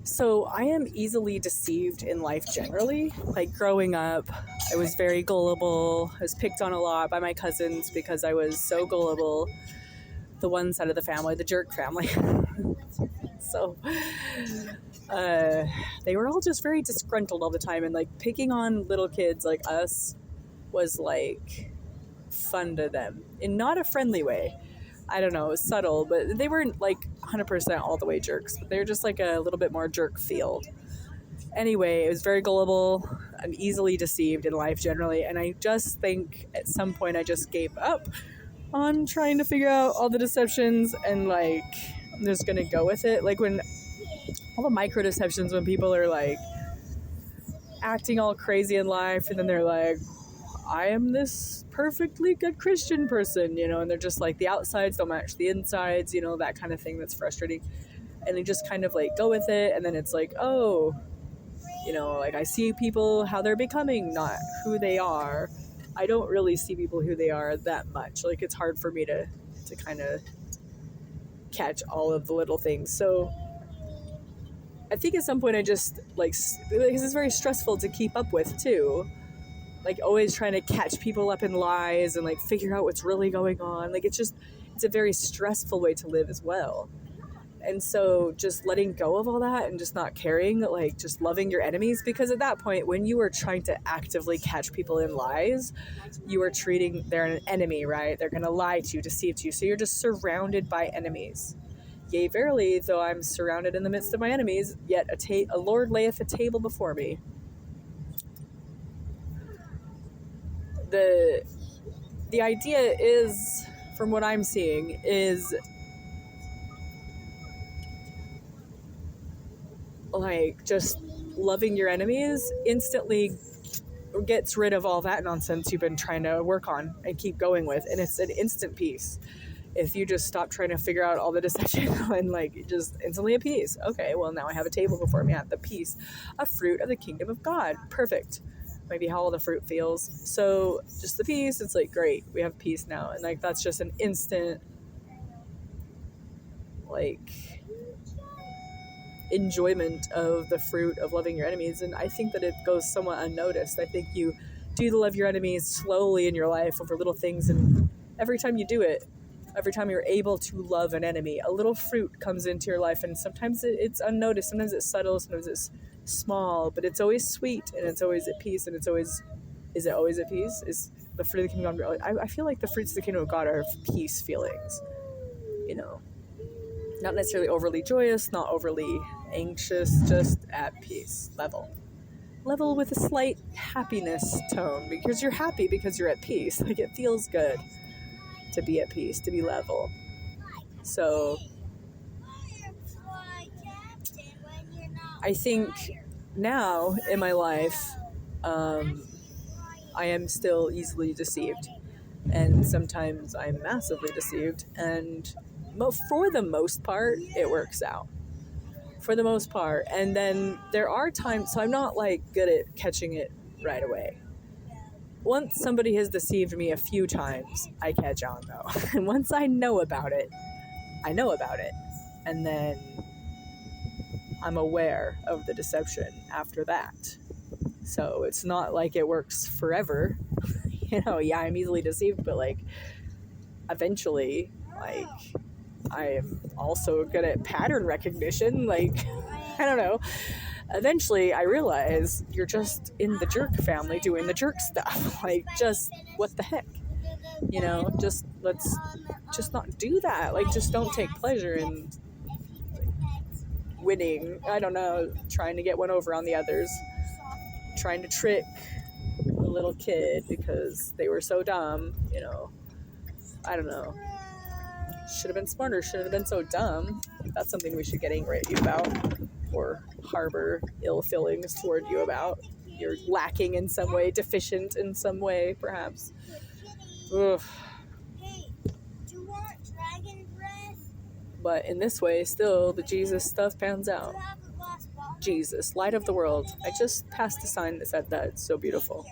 So I am easily deceived in life generally. Like growing up, I was very gullible. I was picked on a lot by my cousins because I was so gullible. The one side of the family, the jerk family. So they were all just very disgruntled all the time, and like picking on little kids like us was like fun to them in not a friendly way. I don't know, it was subtle, but they weren't like 100% all the way jerks, but they were just like a little bit more jerk feel. Anyway, it was very gullible. I'm easily deceived in life generally, and I just think at some point I just gave up on trying to figure out all the deceptions, and like I'm just gonna go with it. Like when all the micro deceptions, when people are like acting all crazy in life, and then they're like, I am this perfectly good Christian person, you know, and they're just like, the outsides don't match the insides, you know, that kind of thing that's frustrating. And they just kind of like go with it, and then it's like, oh, you know, like I see people how they're becoming, not who they are. I don't really see people who they are that much. Like it's hard for me to kind of catch all of the little things. So I think at some point I just like, because it's very stressful to keep up with too. Like always trying to catch people up in lies and like figure out what's really going on. Like it's a very stressful way to live as well. And so just letting go of all that and just not caring, like just loving your enemies, because at that point when you are trying to actively catch people in lies, you are treating, they're an enemy, right? They're going to lie to you, deceive to you. So you're just surrounded by enemies. Yea, verily, though I'm surrounded in the midst of my enemies, yet a Lord layeth a table before me. The idea is, from what I'm seeing, is like just loving your enemies instantly gets rid of all that nonsense you've been trying to work on and keep going with, and it's an instant peace. If you just stop trying to figure out all the deception and like just instantly at peace. Okay, well now I have a table before me at the peace, a fruit of the kingdom of God. Perfect. Maybe how all the fruit feels. So just the peace, it's like great, we have peace now. And like that's just an instant like enjoyment of the fruit of loving your enemies. And I think that it goes somewhat unnoticed. I think you do love your enemies slowly in your life over little things, and every time you do it, every time you're able to love an enemy, a little fruit comes into your life, and sometimes it's unnoticed, sometimes it's subtle, sometimes it's small, but it's always sweet, and it's always at peace, and it's always, is it always at peace? Is the fruit of the kingdom of God, I feel like the fruits of the kingdom of God are peace feelings, you know, not necessarily overly joyous, not overly anxious, just at peace, level with a slight happiness tone, because you're happy because you're at peace. Like it feels good to be at peace, to be level. So I think now in my life, I am still easily deceived, and sometimes I'm massively deceived, and for the most part, it works out. For the most part. And then there are times, so I'm not like good at catching it right away. Once somebody has deceived me a few times, I catch on though. And once I know about it, and then I'm aware of the deception after that. So it's not like it works forever. You know, yeah, I'm easily deceived, but like eventually, like I am also good at pattern recognition. Like, I don't know. Eventually, I realize you're just in the jerk family doing the jerk stuff. Like, just what the heck? You know, just let's just not do that. Like, just don't take pleasure in winning. I don't know, trying to get one over on the others. Trying to trick a little kid because they were so dumb, you know. I don't know. Should have been smarter, should have been so dumb. That's something we should get angry at you about, or harbor ill feelings toward you about. You're lacking in some way, deficient in some way, perhaps. Ugh. But in this way, still, the Jesus stuff pans out. Jesus, light of the world. I just passed a sign that said that. It's so beautiful.